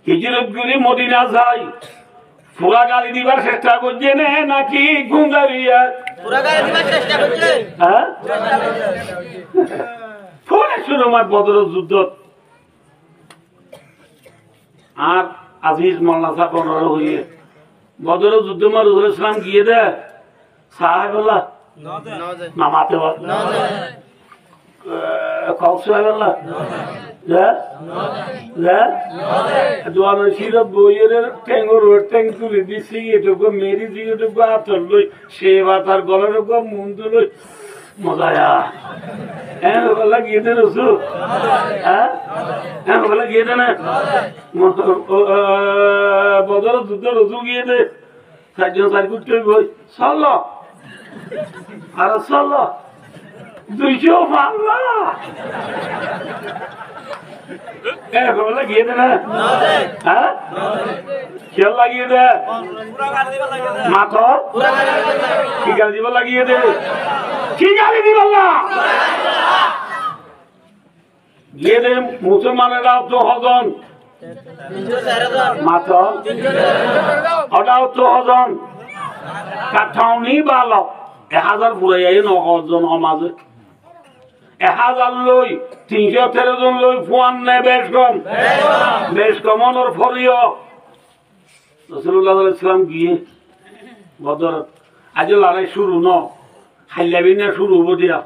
হিজরত করে মদিনা যায় পুরা গালি দিবার চেষ্টা করছে না নাকি গুন্দারিয়া পুরা গালি দিবার চেষ্টা করছে হ্যাঁ পরে শুরু আমার বদরের যুদ্ধ আর আজিজ মোল্লা সাহেব হইয়ে বদরের যুদ্ধ মা রসুল ইসলাম গিয়ে দে সাহেব আল্লাহ নামাতে মজায়া হ্যাঁ বলা গিয়ে দে রসুল হ্যাঁ বলা গিয়ে দে না বদর যুদ্ধ রসুল গিয়ে দে চারজন চার করতে বই চল আর চল 200 পাল্লা বলা গিয়ে দে না হ্যাঁ খেয়াল লাগিয়ে দে মাথা কি গালি দিব লাগিয়ে দে কি গালি দিব গিয়ে দে মুসলমানেরাও তো হজন মাত্র ওটাও তো হজন কাঠাউনি ভালো 1000 ফুরাই নজন সমাজে 1000 লই 313 জন লই ফুয়ান নে বেশ কম ওর ফরিও রাসূলুল্লাহ সাল্লাল্লাহু আলাইহি ওয়াসাল্লাম গিয়ে বদর আজ লড়াই শুরু ন খাইলা বিনা শুরু হবো দিয়া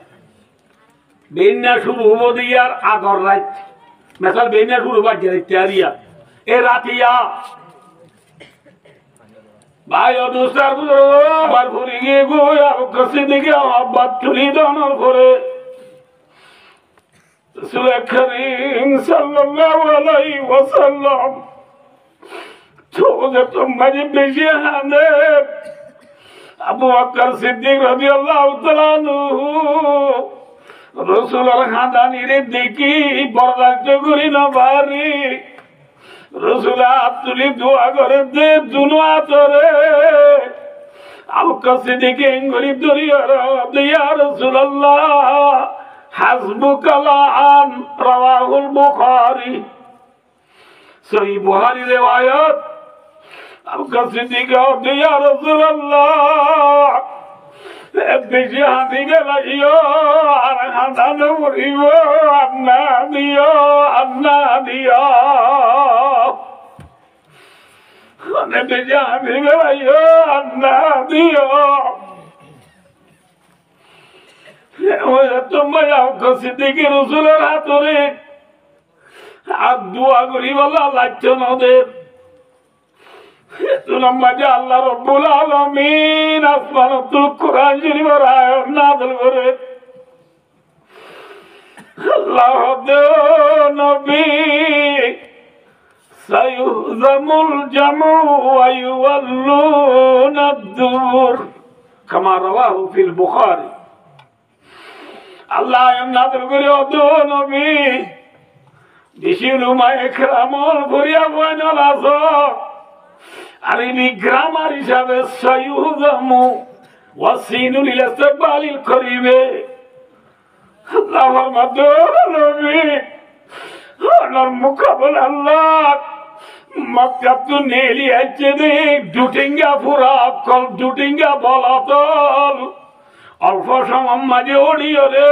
বেইনা শুরু হবো দিয়ার আগর রাত মেসাল বেইনা শুরু বাজে তৈরিয়া এ রাতিয়া ভাই অদুস্তার বার ঘুরে গিয়ে গো কাছে দিকে আব্বাত তুলি দানোর পরে রাসূল করিম সাল্লাল্লাহু আলাইহি ওয়াসাল্লাম চোখে তোমারে বেশি হানে আবু বকর সিদ্দিক রাদিয়াল্লাহু তাআলা আনহু রাসূলের খানদানিরে দেখি বরদাস্ত করি না বাড়ি রাসূল আব্দুলি দোয়া করে দে দুনিয়া তোরে আবু বকর সিদ্দিক গরিব দরিয়া ইয়া রাসূলুল্লাহ হাসবুকালান রাওয়াহুল বুখারী সহিহ বুখারী riwayat আবু বকর সিদ্দিক ইয়া রাসূলুল্লাহ বেশি হাতি গেলাইও আর হাতানো মরিব আন্না দিও বেশি হাতি গেলাইও আন্না দিও তোমার আবু বকর সিদ্দিক রাসূলের হাতরে আর দোয়া করি বলা লাগছে নদের আল্লাহ রব্বুল আলামিন আসমানত কুরআন শরীফের আয়াত নাযিল করে আল্লাহ নবী সায়ুহজামুল জামু ওয়া ইউওয়াল্লুনা আদ-দুবুর কামা রাওয়াহু ফিল বুখারী আল্লাহ নাযিল করে ও নবী বেশি উলামা ইকরামল করিয়া বইনল আছো আরবি গ্রামার হিসাবে সায়ুহজামু ওয়াসিনুল ইস্তিকবালিল করিবে আল্লাহর মাদুনবী আল্লাহর মুকাবল আল্লাহ মক্কা তো নেলি আছে দে দুটিঙ্গা পুরা কল দুটিঙ্গা বলাতল অল্প সময় মাঝে ওড়িও রে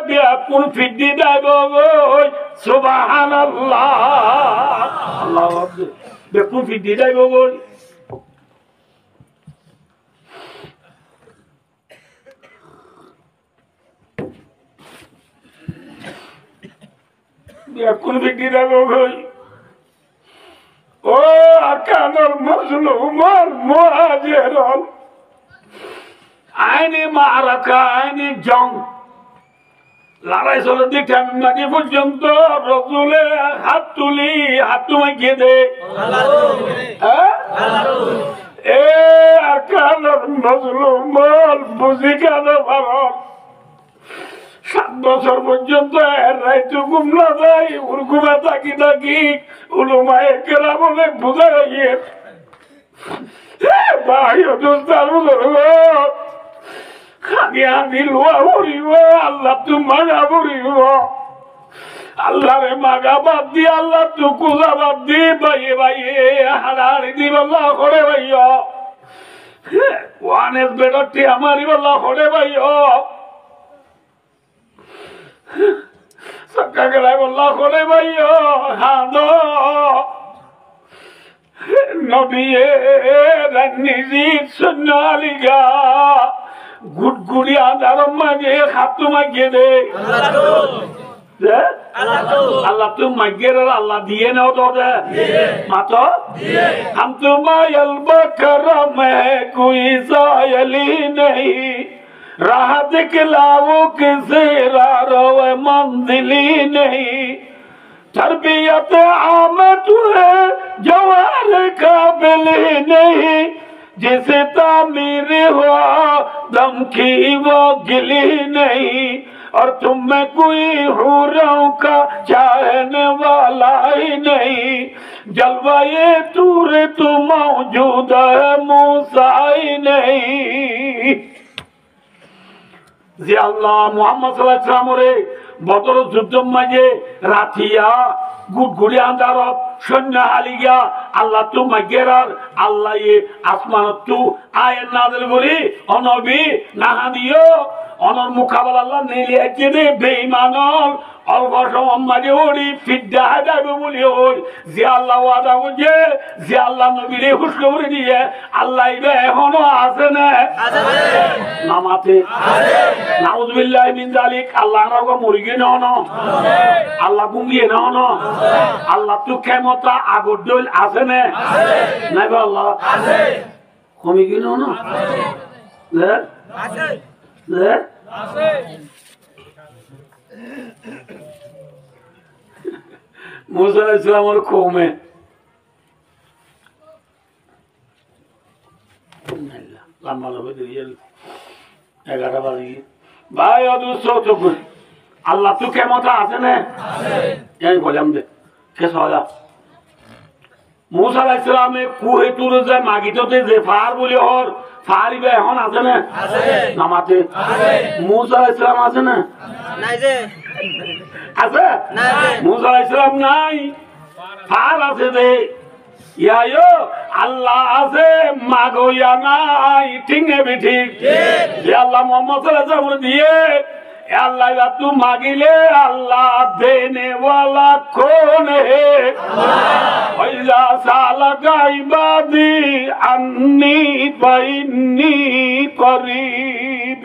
ব্যাকুল ফিদ্দি দেব সুবহানাল্লাহ আল্লাহ ব্যাকুল ফিদ্দি দেব কোন ব্যক্তি দেব ও আকানোর মজলুম মুহাজির আইনে মারাকা আইনে জং লড়াই চলে দেখে আমি মাঝে পর্যন্ত রাসূলের হাত তুলি হাত মাগিয়ে দে এ আকানোর মজলুম বুঝি কেন ভালো 7 বছর পর্যন্ত রাইতে ঘুম না যায় ঘুমে থাকি উলুমায়ে কেরামে বুঝা গিয়ে ভাই দোস্তার খানি আমি লোয়া ভরিব আল্লাহ তু মাগা ভরিব আল্লাহ রে মাগা বাদ দি আল্লাহ তু কুজা বাদ দি বাইয়ে বাইয়ে হাড়াহাড়ি দিব আল্লাহ করে ভাইয়া ওয়ানের বেডটি আমারই আল্লাহ করে ভাইয়া সক্কা গেলাই আল্লাহ করে ভাইয়া হাদ নবিয়ে রান্নিজিত সুন্নালিগা গুড়গুড়ি আদারম মাঝে খাতু মাগিয়ে দে আল্লাহ তুমি মাগিয়ে আল্লাহ দিয়ে নাও তো মাতো हम तुम्हायल बकर में कोई सायली नहीं राह दिखलाओ किसी रारो मंजिली नहीं तरबियत आमद है जवार काबिल नहीं जिसे तामीर हुआ दम की वो गिली नहीं और तुम में कोई हूरों का चाहने वाला ही नहीं जलवा ये तूर तू मौजूद है मूसा ही नहीं যে আল্লাহ মুহাম্মদ সাল্লাল্লাহু আলাইহি ওয়াসাল্লামরে বদর যুদ্ধের মাঝে রাতিয়া গুড়গুড়ি আন্দারত সৈন্য হালিগা আল্লাহ তু মাগেরার আল্লাহ এ আসমানত তু আয়াত নাযিল করি অনবী নাহা দিও অনর মুকাবালা আল্লাহ নেলি আছে দে বেঈমানল অল্প সময় মাঝে ওড়ি ফিদ্দা যাবে বলি ওই যে আল্লাহ ওয়াদা করছে যে আল্লাহ নবীরে খুশখবরি দিয়ে আল্লাহ ইবে এখনো আছে না নামাতে নাউযুবিল্লাহি মিন যালিক আল্লাহ রাগো মুরগি নন আল্লাহ গুঙ্গিয়ে নন আল্লাহ তো ক্ষমতা আগর দল আছে না নাই আল্লাহ আছে কমি কি নন আছে আছে আছে मूसा अलैहिस्सलाम और कौमे लम्बा लंबे दिए 11 बाजी भाई और दूसरों तो कुछ अल्लाह तू क्या मता आते ने यही बोले हम दे कैसा होगा मूसा अलैहिस्सलाम में कुए टूर से मागी तो दे फार बोले और फारी बे होन आते ने नमाते मूसा अलैहिस्सलाम आते ने नहीं जे আছে মুসা আলাইহিস সালাম নাই ফার আছে দে ইয়ায়ো আল্লাহ আছে মাগো ইয়া নাই ঠিক নেবে ঠিক যে আল্লাহ মুহাম্মদ সাল্লাল্লাহু আলাইহি ওয়াসাল্লাম দিয়ে अल्लाह तू मांगिले अल्लाह देने वाला कौन है वैजा सालका इबादी अन्नी बैनी करीब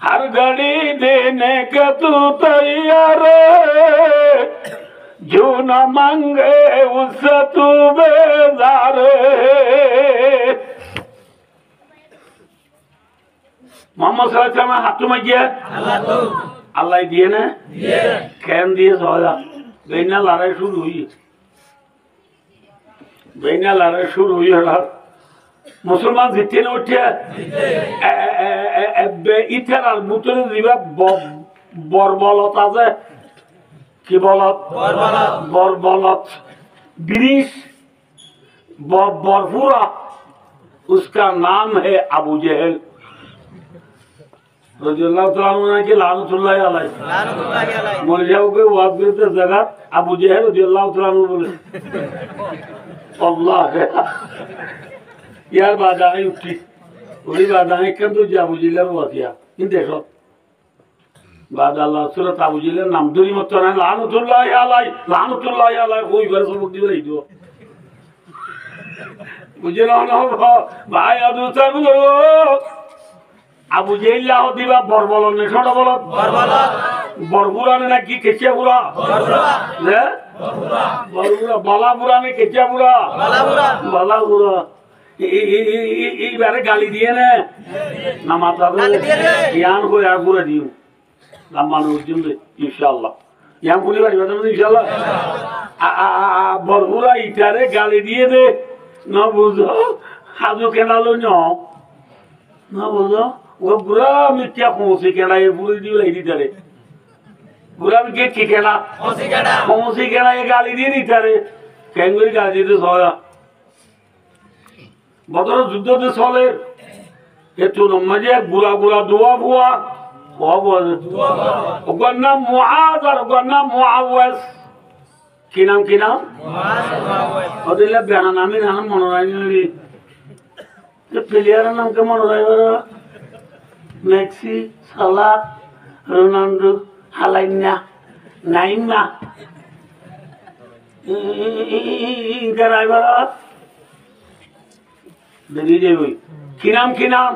हर घड़ी देने का तू तैयार जो न मांगे उससे तू बेजार मोहम्मद सल्लल्लाहु अलैहि वसल्लम हाथ में किया अल्लाह दिए ना कैन दिए सोया बेना लड़ाई शुरू हुई मुसलमान जीते ना उठे इधर আর বুতরে দিবা বরবলত আছে কি বলত বরবলত ब्रिज बरफुरा उसका नाम है अबू जहल रज़ियल्लाहु तआला अन्हु के लानतुल्लाह अलैहि बोल जाओगे वाद करते जगह अबू जहल रज़ियल्लाहु तआला अन्हु बोले अल्लाह यार बादाई उठी वही बादाई कब तो जाबू जिले में वाकिया इन देखो बाद अल्लाह सूरत अबू जिले नाम दूरी मत ना लानतुल्लाह अलैहि कोई घर से मुक्ति नहीं दो मुझे ना भाई दूसरा अबू जहल दिवा बरबलन ने छोटा बोलो बरबुरा ने ना की केचिया बुरा बरबुरा बालापुरा ने केचिया बुरा बालापुरा এইবারে গালি দিয়ে না মাথা জ্ঞান করে আর করে দিও লাম্বানোর জন্য ইনশাআল্লাহ জ্ঞান করে পারবে তুমি ইনশাআল্লাহ বরগুরা ইটারে গালি দিয়ে দে না বুঝো হাজু কেনালো না বুঝো ও বুড়া মিথ্যা পৌঁছে কেনা এ বুড়ি দিও এই দিতারে বুড়া মিকে কি কেনা পৌঁছে কেনা এ গালি দিয়ে দিতারে কেন করে গালি দিতে সয়া বদর যুদ্ধ চলে একটু মাঝে বুড়া বুড়া দোয়া বুয়া ওর নাম মুআজ আর ওর নাম মুআওয়াজ। কি নাম কি নাম? ওদের বেড়া নামই নাম মনে রাখি। প্লেয়ারের নাম কে মনে রাখবে? মেক্সি, সালাহ, রোনাল্ডো, হালাইনা, নাইমা, কি নাম কি নাম?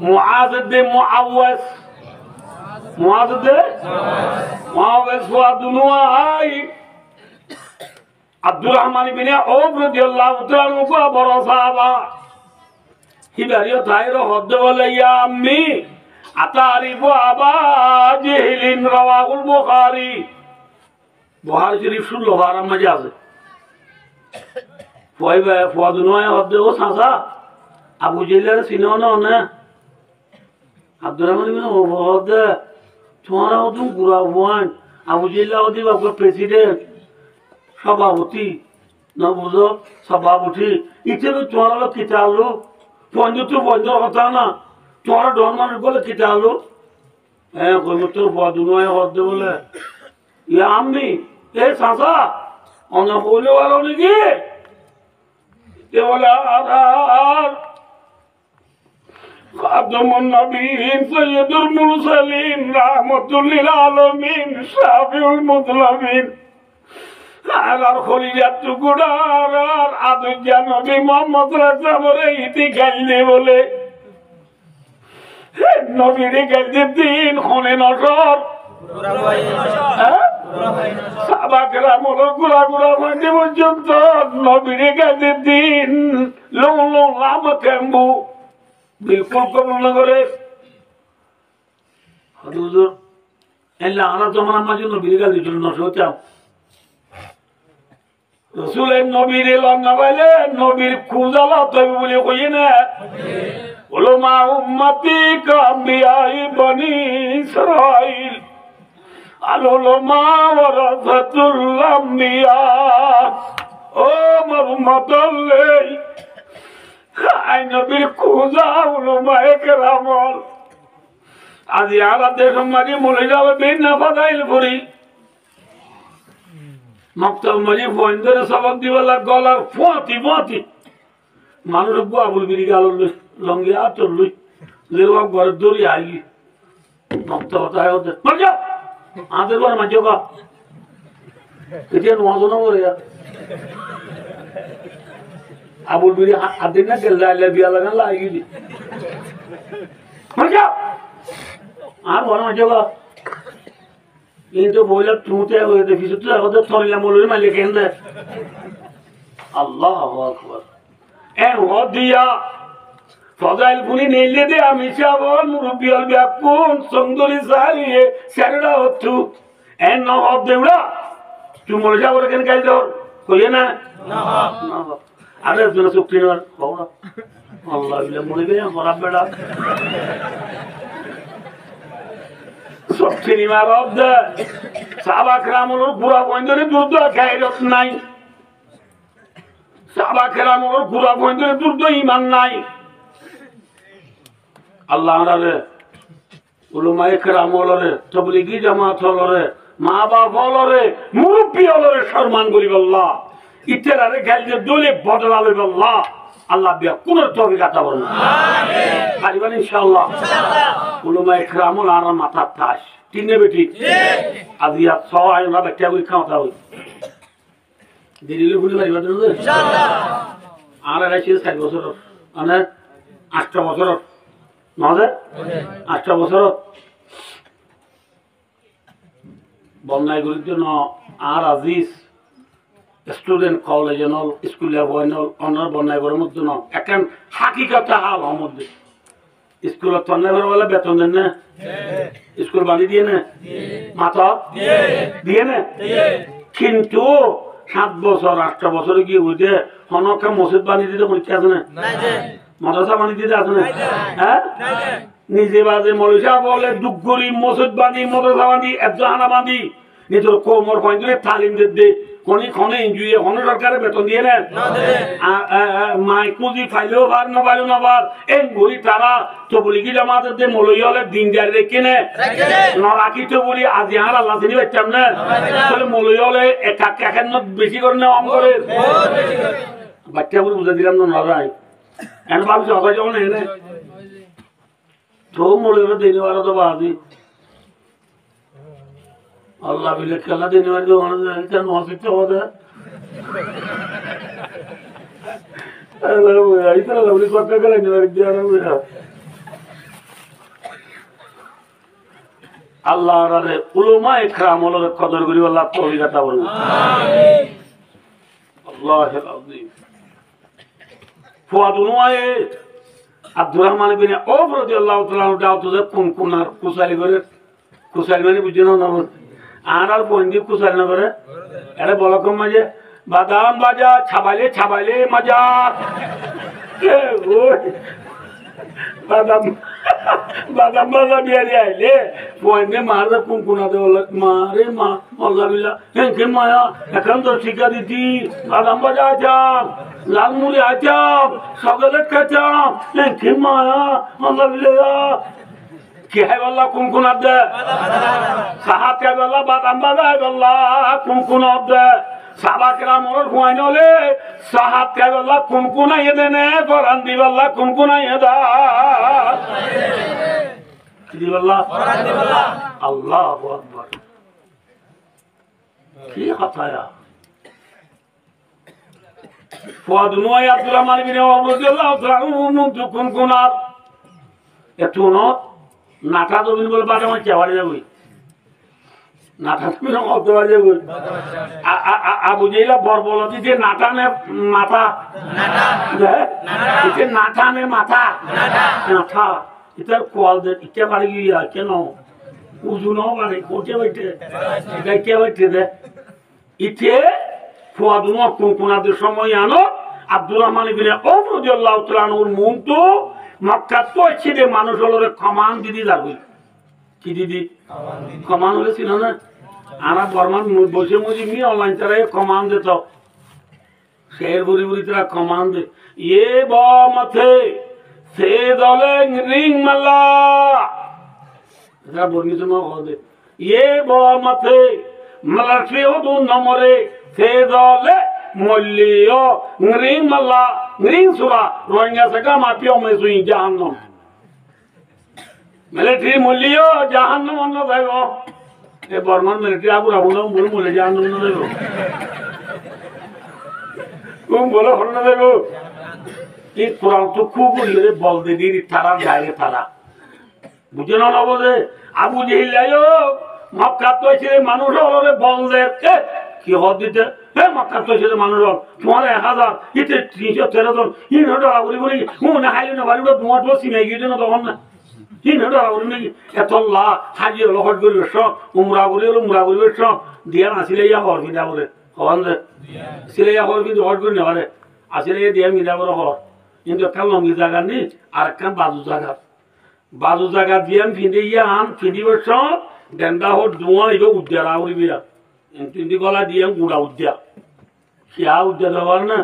মুআজ দে মুআওয়াজ, মুআজ দে মুআওয়াজ ওয়া দুনুআই আব্দুর রহমান ইবনে আউফ রাদিয়াল্লাহু তাআলা আনহু বড় সাহাবা। হিবারিও তাইরো হদ্দ বলে ইয়া আম্মি আতারিফু আবা জাহলিন রাওয়াহুল বুখারী। বুখারী শরীফ 16 বার মাঝে আছে। ফয়বা ফদুনয় হদ্দ ও সাসা আবু জাহলের চিনো না? আব্দুর রহমান ইবনে আউফ হদ্দ তোমারা তো গুরা ওয়ান আবু জাহল ওদি বাবা প্রেসিডেন্ট সভাপতি না বুঝো সভাপতি ইতে তো তোমারা কিতালো পঞ্জ তো পঞ্জ কথা না তোমারা ডন মানুষ বলে কিতালো হ্যাঁ কইম তো বদুনয় হদ্দ বলে ইয়া আম্মি এ সাসা অন বলে ওয়ালো নাকি তে বলে আর খাদমুন নবীন সৈয়দুল মুরসালিন রাহমাতুল লিল আলামিন শাফিউল মুজলামিন আর খলিজাত টুকুরার আর আদুজা নবী মুহাম্মদ রাসূলের ইতি গাইলে বলে নবীর গাইতে দিন খনে নজর সাহাবাকেরা মনে গুড়া গুড়া মানে পর্যন্ত নবীর গাইতে দিন লং লং লাম কেম্বু বিলকুল কবুল না করে। হুজুর এলা আনা জমানার মাঝে নবীর গাইতে দিল না সোচাও রসুলের নবীর লন্না বাইলে নবীর খুঁজালা তবে বলে কই না উলামা উম্মতি কাম্বিয়াই বনি ইসরাইল আল উলামা ওয়ারাসাতুল আম্বিয়া। ও আমার উম্মতলে আই নবীর খুঁজা উলামায়ে কেরাম আজ ইয়ারা দেশ মাঝে মরে যাবে বিনা ফাদাইল করি মক্তব মাঝে বন্ধরে সবক দিবেলা গলার ফোঁতি ফোঁতি মানুষ আবুল বিরি গাল লঙ্গি আতর লই লেওয়া ঘর দড়ি আইলি মক্তব তাই হতে মজা আমাদের ঘর মাঝে গা এটা নজন করে আবুল বিরি আদিন না গেল লাইলে বিয়া লাগান লাগি মজা আর ঘর মাঝে গা কিন্তু বইলা টুঁতে হয়ে দেখিস তুই আমাদের থরিলা মৌলবি মালিক কেন আল্লাহু আকবার এ হদিয়া ফজাইল পুনি নেইলে দে আমি চাবল মুরব্বি আল বিয়াকুন সুন্দরী সারিয়ে সেরড়া হতু এ ন হদ দেউড়া তুই মরে যাবর কেন গাই দর কইে না না না আরে জনা সুপ্রিন হওয়া আল্লাহ বিলে মরে গে মরা বেড়া সিনেমা রব্দ সাহাবা কেরামের পুরা বন্ধরে দুর্দ গায়রত নাই সাহাবা কেরামের পুরা বন্ধরে দুর্দ ঈমান নাই। আল্লাহ রে উলামায়ে কেরাম হলরে তাবলীগী জামাত হলরে মা বাপ হলরে মুরব্বি হলরে সম্মান করিব আল্লাহ ইত্যাদি গাইলে দলে বদলালে আল্লাহ আল্লাহ বিয়া কোন তৌফিক আতা করুন আমিন পারিবেন ইনশাআল্লাহ উলামায়ে কেরাম আর মাথা তাস তিনে বেটি আজিয়া সবাই আমরা একটা করে খাওয়া দাও দিলে ভুলে পারিবেন ইনশাআল্লাহ আর রাইছে 7 বছর মানে 8 বছর নজে 8 বছর বন্যায় গুলির জন্য আর আজিজ স্টুডেন্ট কলেজ নল স্কুলে বয়নল অনর বন্যায় গরম জন্য এখন হাকিকত হাল মধ্যে স্কুলত তন্নে বলে বেতন দেন না স্কুল বানি দিয়ে না মাথা দিয়ে না কিন্তু 7 বছর 8 বছরে কি হইতে হনকা মসজিদ বানি দিতে পরীক্ষা আছে না মাদ্রাসা বানি দিতে আছে না হ্যাঁ নিজে বাজে মৌলভী বলে দুগরি মসজিদ বানি মাদ্রাসা বানি একজানা বানি নিজের কোমর পয়েন্টে তালিম দে খনে ইঞ্জুরি খনে সরকারের বেতন দিয়ে নেন মাইক মুজি ফাইলেও ভার না পাইলেও না ভার এই ঘুরি তারা তো বলি কি জামাতের যে মলই হলে দিন জারি রেখে নে না রাখি তো বলি আজ আর আল্লাহ চিনি পাচ্ছাম না তাহলে মলই হলে একের বেশি করে নেওয়া করে বাচ্চা বলে বুঝে দিলাম না নরাই এখন ভাবছি অবাই যখন এনে তো মলই হলে দিনে বারো তো বাদি Allah bilir ki Allah deni verdi ona da muhabbeti o da. Allah ya itara da buli korka kala ni verdi ana ya. Allah rare ulama ikram olar qadar kori Allah tawfiq ata করুন আমিন Allahul azim ফুয়াদুনওয়ায়ে Abdur Rahman বিন আওফ রাদিয়াল্লাহু তাআলা দাও তো কোনকুনার কুসালি করে কুসালি মানে বুঝিনো না আর বন্দি কুসাল না করে এটা বলকম মাঝে বাদাম বাজা ছাবাইলে ছাবাইলে মজা বাদাম বাদাম বাজা বিয়ারি আইলে বন্দি মারে কুনকুনা দে মারে মা আল্লাহ হেনকে মায়া এখন তো শিক্ষা দিতি বাদাম বাজা আচাম লাল মুড়ি আচাম সগলে খাচাম হেনকে মায়া আল্লাহ কি হয় বল্লা কুনকুন আব্দে সাহাব কে বল্লা বাদাম বাদাই বল্লা কুনকুন আব্দে সাহাবাকেরা মোর ঘুমাইন হলে সাহাব কে বল্লা কুনকুন আইয়ে দেনে কোরআন দি বল্লা কুনকুন আইয়ে দা কি দি বল্লা কোরআন দি বল্লা আল্লাহু আকবার কি হাতায়া ফুয়াদুনওয়াই আব্দুর রহমান বিন আওফ রাদিয়াল্লাহু তাআলা আনহু কুনকুনার এতুনো নাটা জমিন বলে বাটা মাছ চাওয়ারে যাবই নাটা জমিন কত যাবই আবু জেলা বরবলতি যে নাটা নে মাথা নাটা নাটা নে মাথা নাটা এটার কোয়াল দে ইকে বাড়ি গিয়া কেন উজুনো বাড়ি কোটে বাইতে এটা কে বাইতে দে ইতে ফুয়াদুনো কোনকুনাদের সময় আনো আব্দুর রহমান বিন আওফ রাদিয়াল্লাহু তাআলা আনহুর মন তো মক্কা তো ছেড়ে মানুষ হলো কমান দিদি যাবে কি দিদি কমান হলে ছিল না আমরা বর্মান বসে মুজি মি অনলাইন তারা কমান দিত শের বুড়ি বুড়ি তারা কমান দে এ ব মাথে সে দলে রিং মাল্লা এটা বর্ণিত মা দে এ ব মাথে মালা ফেও নম্বরে সে দলে মল্লিও ring Mallah ring sura rohingya saka mapio mesui jahannam military mulliyo jahannam onno debo e borman military abu rabuno bolu mole jahannam onno debo bolo honno debo e quran to kubu lere bolde diri tara gaire tara bujeno na bole abu jehil ayo makka to chire manush olore bolde কি হদ দিতে হে মক্কা তো ছেলে মানুষ তোমার 1000 এতে 313 জন ইনটা আগুরি বলি ও না হাইলে না বাড়িটা তোমার তো সিমে গিয়ে না তখন না ইনটা আগুরি নাকি এতল্লা হাজি লহট করিবে সব উমরা করিবে সব দিয়া আসিলে ইয়া হর বিদা করে হন দে সিলে ইয়া হর কিন্তু হট করে নেবারে আসিলে দিয়া মিদা করে হর কিন্তু কাল লঙ্গি জায়গা নেই আর কান বাজু জায়গা দিয়া ফিন্দে ইয়া আন ফিন্দিবে সব ডেন্ডা হট দুয়া ইবে উদ্যারা করিবিয়া কিন্তু গলা দিয়ে গুড়া উদ্যা সিয়া উদ্যা দেওয়ার না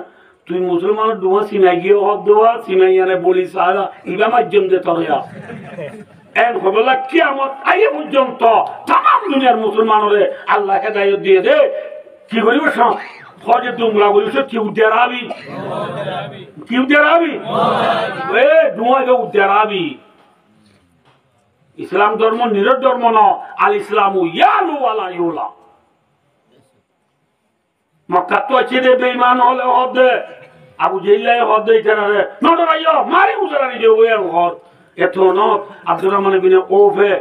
তুই মুসলমান ডুয়া সিনাই গিয়ে হক দেওয়া সিনাই আনে বলি সারা ইবা মাধ্যম দে তরয়া এন হবলা কিয়ামত আইয়ে পর্যন্ত তাম দুনিয়ার মুসলমানরে আল্লাহ হেদায়েত দিয়ে দে কি করিব সব হজে তোমরা বলিস কি উদ্যারাবি এ ডুয়া গে উদ্যারাবি ইসলাম ধর্ম নিরব ধর্ম ন আল ইসলামু ইয়ালু ওয়ালা ইউলা মক্কা তো ছেড়ে বেঈমান হলে হদে আবু জেলাই হদে ইতারে নটো ভাইও মারি উজারানি যে ওই ঘর এত ন আব্দুর রহমান বিন আওফে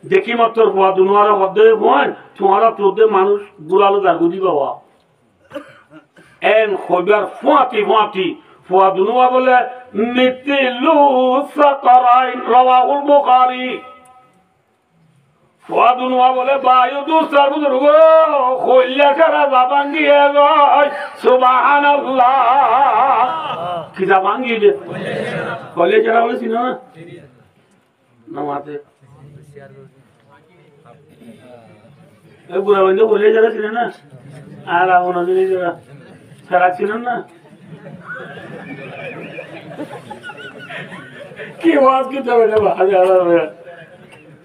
দেখি মাত্র বুয়া দুনোয়ার হদে হন তোমারা তোদের মানুষ গুলালো দাগুদি বাবা এন খবর ফুয়াতি ফুয়া দুনোয়া বলে মিতিলু সাকারাইন রাওয়াহুল বুখারী ফুয়াদুনওয়া বলে বায়ু দুসরা বুজুর্গ কইলা করা জাবাঙ্গি গয় সুবহানাল্লাহ কি জাবাঙ্গি যে কইলে যারা বলে চিনো না নামাতে বুড়া বন্ধু বলে যারা ছিলেন না আর এমন যারা সারা ছিলেন না কি আওয়াজ কি যাবে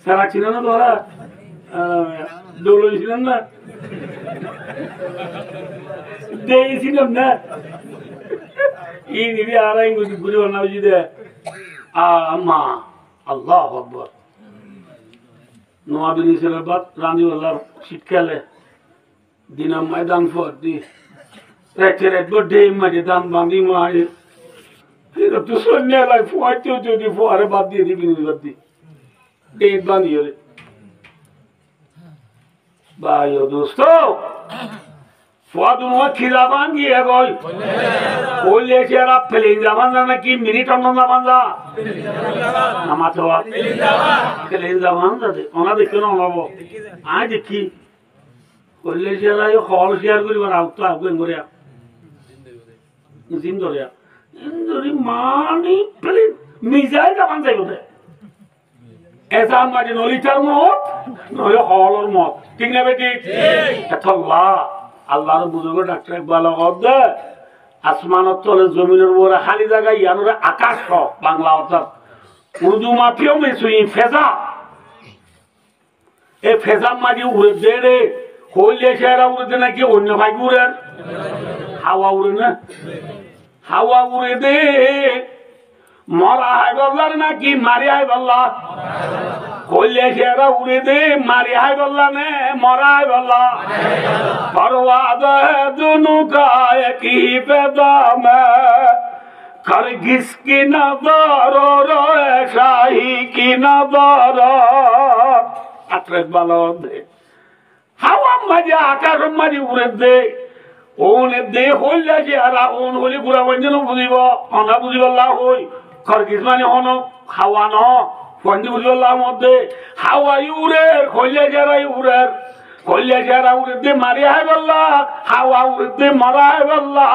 সারা ছিল না তোরা দৌড় ছিলেন না দিয়েছিলাম না ই নিবি আর ঘুরে বানাবি দে আম্মা আল্লাহ আকবার নোয়াবিনী ছেলের বাদ রানীওয়ালার শীতকালে দিনা ময়দান ফর দি রেখে রেখবো ডেম মাঝে দান বাঁধি মারে এটা তো সন্ধ্যাবেলায় ফোয়ারতেও যদি ফোয়ারে বাদ দিয়ে দিবি বাদ দি ডেট বাঁধিয়ে রে ভাই ও দোস্ত ফোয়া দুনুয়া খিদা বাঁধিয়ে গই বললে চেরা প্লেন যাবান যা নাকি মিনিট অন্য যাবান যা আমার তো প্লেন যাবান যাতে ওনা দেখে না ওনাবো আয় দেখি বললে চেরা হল শেয়ার করিব না তো আগুন করে জিম ধরে ইন্দুরি মানি প্লেন মিজাইল যাবান যাইব দে এসা মাঝে নলিটার মত নয় হলর মত ঠিক না বেটি আল্লাহ আল্লাহর বুজুর্গ ডাক্তার ইকবাল দে আসমানের তলে জমিনের উপরে খালি জায়গায় ইয়ানোরে আকাশ বাংলা অর্থাৎ উর্দু মাফিও মেসুই ফেজা এ ফেজা মাঝে উড়ে দে রে হইলে সেরা উড়ে দে নাকি অন্য ভাই উড়ে হাওয়া উড়ে না হাওয়া উড়ে দে মরা হাই বললার নাকি মারি হাই বললা হইলে সেরা উড়ে দে মারি হাই বললা নে মরা হাই বললা परवाद है दोनों का एक ही पैदाम है करगिस की नजर और शाही की नजर अतरक बाला दे हवा मजा आकाश मजी उड़े दे ओने दे होले जेरा ओन होली गुरा वंजन बुझिबो अना बुझिबल्ला होई करगिस माने होनो हावा न वंजन बुझिबल्ला मধ্যে हावा उड़े होले जेरा उड़े होले जेरा उड़े मारी है बल्ला हावा उड़े मरा है बल्ला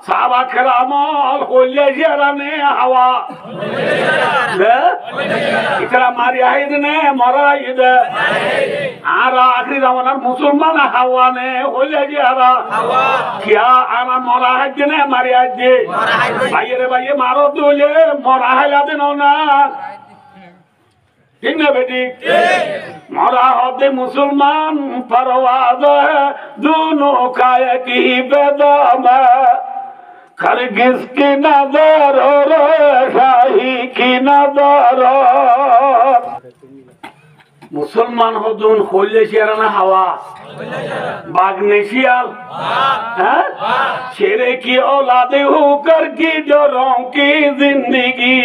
साबा खरामल होले जेरा ने हावा ले इकरा मारी है ने मरा है दे आरा आखिरी जमानार मुसलमान हावा ने होले जेरा हावा क्या आरा मरा है ने मारी है दे भाई रे भाई मारो दोले मरा है लादे ना ठीक ना बेटी मरा होते मुसलमान परवाद है दोनों का एक ही बेदम है करगिस की नजर और शाही की नजर मुसलमान हो दोन खोले शेराना हवा बागने शियाल शेरे की औलादे होकर की जोरों की जिंदगी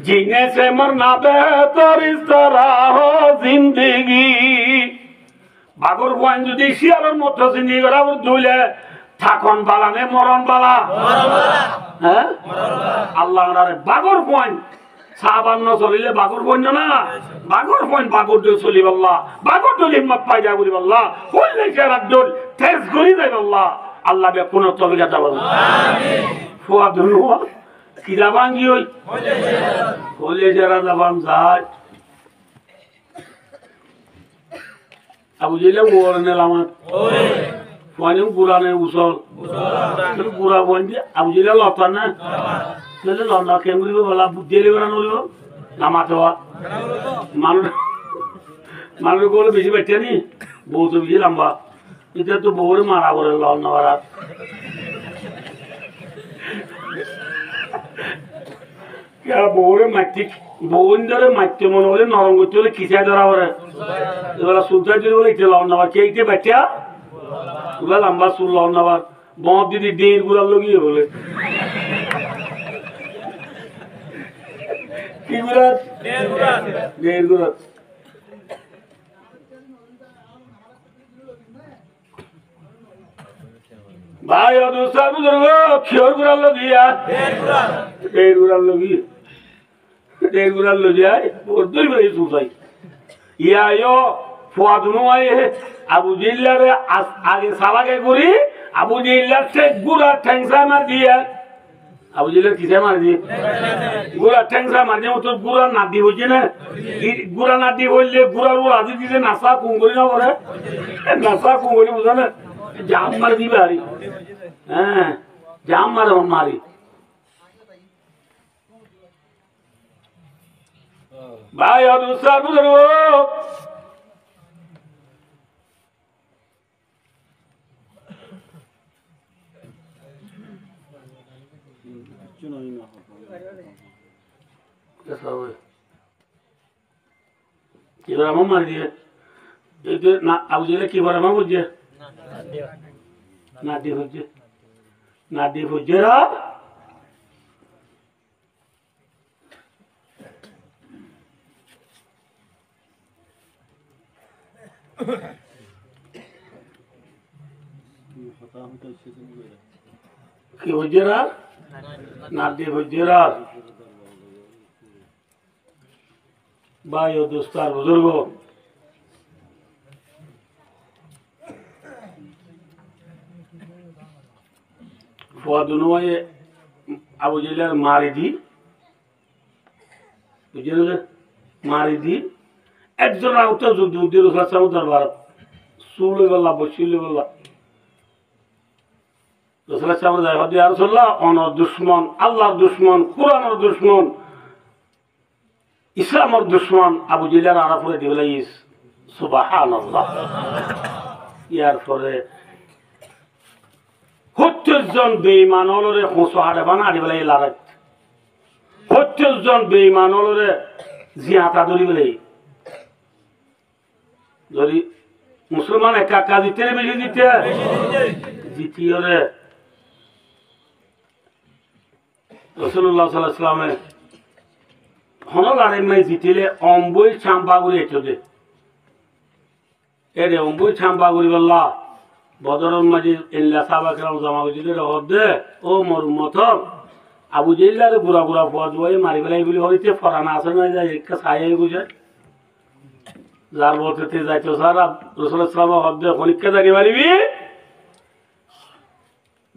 जीने से मरना बेहतर इस तरह हो जिंदगी बागुर कोइन जुदी शियालर मत जिंदगी करा वो दूले ठाकन बाला ने मरण बाला हैं अल्लाह नारे बागुर कोइन साबान न चलिले बागुर कोइन ना बागुर कोइन बागुर दो चली बल्ला बागुर दो हिम्मत पाई जा गुली बल्ला होले शेरा दो तेज गुली दे बल्ला अल्लाह बे पुनः तोबे जाता बल्ला आमीन फुआ दुनुआ की जबान की होई होले जरा जबान जाट अबू जिले बोलने लामत वानी गुराने उसल तो गुरा बंदी अबू जिले लौटा ना चले लौटा केंगुरी को बोला बुद्धेले बना नोलो नामातवा मानो को बेची बैठे नहीं बहुत तो भी लंबा इधर तो बोरे मारा बोले लौटना वाला क्या बोरे मट्टी बोंदरे मट्टी मनोले नरंगोले किसा दरा वाला ये वाला सुल्तान जी बोले इतना लौटना वाला क्या इतने बैठा बोला लंबा सुल लौटना वाला बहुत दीदी डेढ़ गुरा लोग ये बोले की गुरा डेढ़ गुरा भाई और दूसरा बुजुर्गो क्यों गुरा लोग यार डेढ़ गुरा लोगी डेढ़ गुरा लोग यार और दो ही बड़ी सुसाई या यो फुआदुनो आए हैं अबू जिल्ला रे आगे साला के गुरी अबू जिल्ला से गुरा ठंसा ना दिया আবু জেলের কিসে মারি দিয়ে গুড়া ঠ্যাংসা মাঝে মতো গুড়া নাড্ডি হচ্ছে না গুড়া নাড্ডি হইলে গুড়ার উপর আজি দিলে নাচা কুঙ্গরি না বলে নাচা কুঙ্গরি বুঝো না জাম মারি দিবে আরি হ্যাঁ জাম মারে মারি ভাই অনুসার বুঝলো কি করে আমার মারি দিয়ে না আবু জেলে কি করে আমার বুঝছে নাড্ডি হচ্ছে নাড্ডি হচ্ছে রা কি হচ্ছে রা নাড্ডি হচ্ছে রা ভাই ও দোস্তার বুজুর্গ আবু জেলার মারি দি বুঝলেন মারি দি একজন আউট যুদ্ধ দরবার সুলে বললা বসিলে বললা অনর দুশ্মন আল্লাহর দুশ্মন কোরআনের দুশ্মন ইসলামের দুশ্মন আবু জেলার আরাফরে দিবলাইস সুবহানাল্লাহ ইয়ার পরে 70 জন বেঈমান হলরে খোঁসো হাড়ে বানা আড়ি বেলাই লাগাই 70 জন বেঈমান হলরে জিয়াতা ধরি বেলাই ধরি মুসলমান একা একা দিতে বেশি দিতে দ্বিতীয়রে রাসূলুল্লাহ সাল্লাল্লাহু আলাইহি ওয়াসাল্লামে হনলারে মে জিতিলে অম্বই চাম্পাগুড়ি এটো দে এরে অম্বই চাম্পাগুড়ি বললা বদরের মাঝে ইল্লা সাহাবাকেরাম জমা হইছিল রহব দে ও মোর উম্মত আবু জেলারে গুড়া গুড়া পদ বই মারি বেলাই বলি হইতে ফরানা আছে না যায় একটা ছায়াই বুঝে যার বলতে যাইতো স্যার রাসূলুল্লাহ সাল্লাল্লাহু আলাইহি ওয়াসাল্লাম খলিককে জানি মারিবি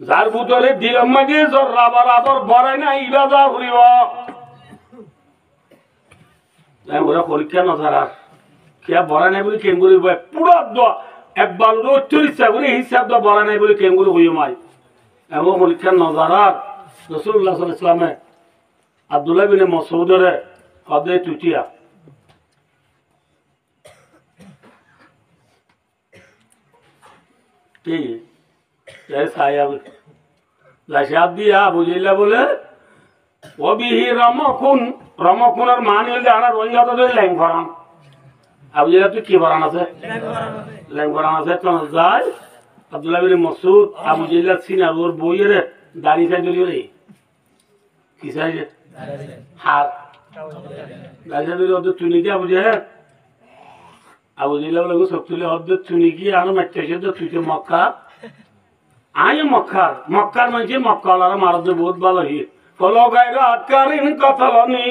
যার বুতরে দিলম মাঝে জররা বরাবর বড়াই না ইবাদা করিব তাই ওরা পরীক্ষা নজারা কে বড়াই নাই বলি কেন করিব পুরো দোয়া একবার ইচ্ছা করে হিসাব দা বড়াই নাই বলি কেন করি হইও মাই এবং পরীক্ষা নজারা রাসূলুল্লাহ সাল্লাল্লাহু আলাইহি ওয়াসাল্লাম আব্দুল্লাহ বিন মাসউদরে হদে টুটিয়া ঠিক লাশাব দিয়া বুঝিলা বলে অবিহি রমকুন রমকুনের মান হইলে আনার রোহিঙ্গা তো ল্যাং ফরান আবুজিলা তুই কি ফরান আছে ল্যাং ফরান আছে তো যায় আব্দুল্লাহ বিন মাসউদ আবুজিলা সিনার ওর বইয়ের দাড়ি চাই ধরিও রে কি চাই হাত দাড়ি চাই ধরি ওদের চুনি কি আবুজি হ্যাঁ আবুজিলা বলে সব তুলে ওদের চুনি কি আনো মারতে তুই তো মক্কা আয় মক্কার মক্কার মানে মক্কাওয়ালারা মারতে বহুত ভালো হি ফলো গায়রা আকারিন কথালনি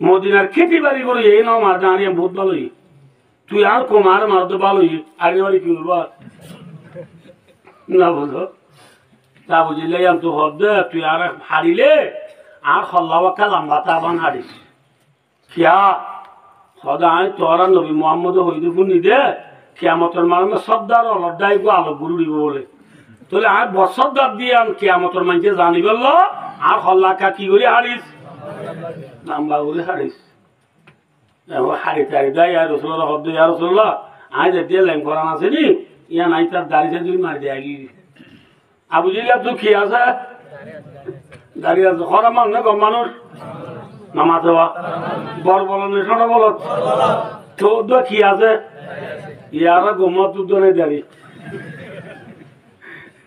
মদিনার খেতি বাড়ি করে এই নাও মার জানিয়ে বহুত ভালো হি তুই আর কুমার মারতে ভালো হি আগে বাড়ি কি বলবো না বলো তা বুঝিলে তো হদ তুই আর হারিলে আর হল্লাবাক্কা লম্বাতা আবান হারিস কিয়া সদায় তোরা নবী মোহাম্মদ হইদুফুন নিদে কিয়ামতের মানে সর্দার অলডাই গো আলো গুরু দিব বলে তাহলে আর বছর দাঁত দিয়ে আন কিয়ামতের মানুষে জানি বলল আর হল্লাকা কি করি হারিস লম্বা করে হারিস হারি টারি দেয় আর রসুল্লাহ হদ্দ ইয়া রসুল্লাহ আয় দিয়ে ল্যাং করান আছে নি ইয়া নাই তার দাঁড়িয়ে যদি মারি দেয় গি আবু জিলা তুই কি আছে দাঁড়িয়ে আছে খরা মানুষ না গম মানুষ মামা দেওয়া বর বলনে শোনা বল তো কি আছে ইয়ারা গোমা তুই দাঁড়িয়ে